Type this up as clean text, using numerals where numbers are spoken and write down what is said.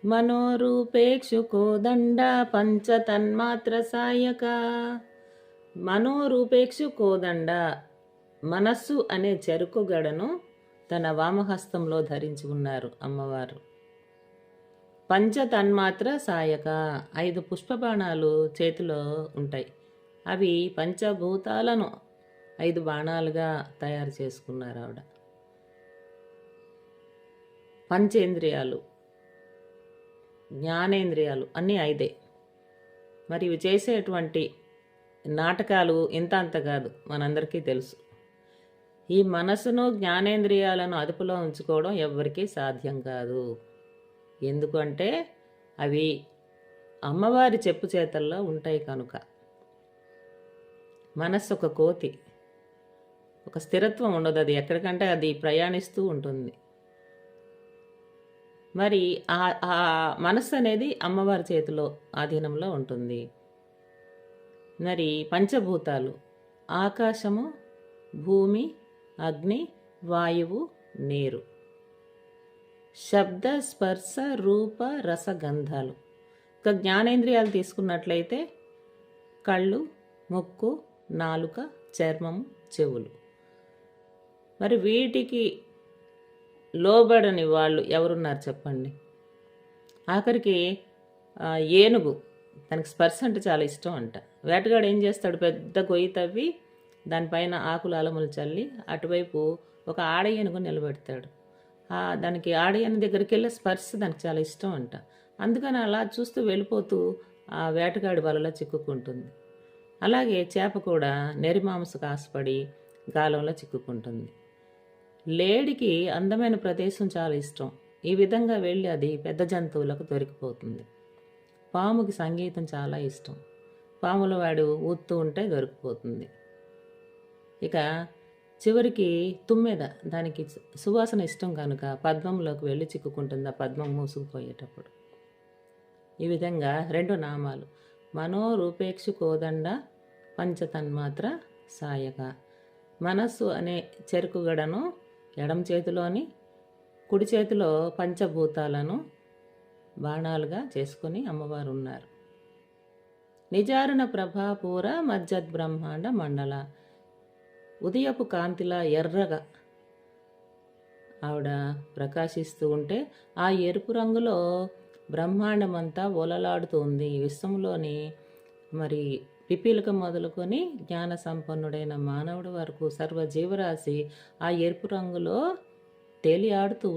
మనోరూపేక్షుకోదండ పంచతన్మాత్ర సాయక. మనోరూపేక్షుకోదండ, మనస్సు అనే చెరుకు గడను తన వామహస్తంలో ధరించి ఉన్నారు అమ్మవారు. పంచతన్మాత్ర సాయక, 5 పుష్పబాణాలు చేతిలో ఉంటాయి. అవి పంచభూతాలను 5 బాణాలుగా తయారు చేసుకున్నారు ఆవిడ. పంచేంద్రియాలు, జ్ఞానేంద్రియాలు అన్నీ 5. మరి ఇవి చేసేటువంటి నాటకాలు ఇంత అంత కాదు, మనందరికీ తెలుసు. ఈ మనసును జ్ఞానేంద్రియాలను అదుపులో ఉంచుకోవడం ఎవ్వరికీ సాధ్యం కాదు. ఎందుకంటే అవి అమ్మవారి చెప్పు చేతల్లో ఉంటాయి కనుక. మనస్సు ఒక కోతి, ఒక స్థిరత్వం ఉండదు. అది ఎక్కడికంటే అది ప్రయాణిస్తూ ఉంటుంది. మరి ఆ మనస్సు అనేది అమ్మవారి చేతిలో ఆధీనంలో ఉంటుంది. మరి పంచభూతాలు, ఆకాశము, భూమి, అగ్ని, వాయువు, నీరు, శబ్ద స్పర్శ రూప రసగంధాలు. ఇక జ్ఞానేంద్రియాలు తీసుకున్నట్లయితే కళ్ళు, ముక్కు, నాలుక, చర్మము, చెవులు. మరి వీటికి లోబడని వాళ్ళు ఎవరున్నారు చెప్పండి? ఆఖరికి ఏనుగు, తనకి స్పర్శ అంటే చాలా ఇష్టం అంట. వేటగాడు ఏం చేస్తాడు, పెద్ద గొయ్యి తవ్వి దానిపైన ఆకులు అలములు చల్లి అటువైపు ఒక ఆడ ఏనుగు నిలబెడతాడు. దానికి ఆడ ఏనుగు దగ్గరికి వెళ్ళే స్పర్శ దానికి చాలా ఇష్టం అంట. అందుకని అలా చూస్తూ వెళ్ళిపోతూ ఆ వేటగాడి వలలో చిక్కుకుంటుంది. అలాగే చేప కూడా నెరిమాంసకు ఆశపడి గాలంలో చిక్కుకుంటుంది. లేడికి అందమైన ప్రదేశం చాలా ఇష్టం. ఈ విధంగా వెళ్ళి అది పెద్ద జంతువులకు దొరికిపోతుంది. పాముకి సంగీతం చాలా ఇష్టం. పాముల వాడు ఊత్తూ ఉంటే దొరికిపోతుంది. ఇక చివరికి తుమ్మెద, దానికి సువాసన ఇష్టం కనుక పద్మంలోకి వెళ్ళి చిక్కుకుంటుంది, ఆ పద్మం మూసుకుపోయేటప్పుడు. ఈ విధంగా 2 నామాలు, మనోరూపేక్షు కోదండ పంచతన్మాత్ర సాయక. మనస్సు అనే చెరుకుగడను ఎడమ చేతిలోని, కుడి చేతిలో పంచభూతాలను బాణాలుగా చేసుకొని అమ్మవారు ఉన్నారు. నిజారుణ ప్రభాపూర మజ్జద్ బ్రహ్మాండ మండల. ఉదయపు కాంతిలా ఎర్రగా ఆవిడ ప్రకాశిస్తూ ఉంటే ఆ ఎరుపు రంగులో బ్రహ్మాండమంతా ఓలలాడుతుంది. విశ్వంలోని మరి పిపీలక మొదలుకొని జ్ఞాన సంపన్నుడైన మానవుడి వరకు సర్వ జీవరాశి ఆ ఎరుపు రంగులో తేలియాడుతూ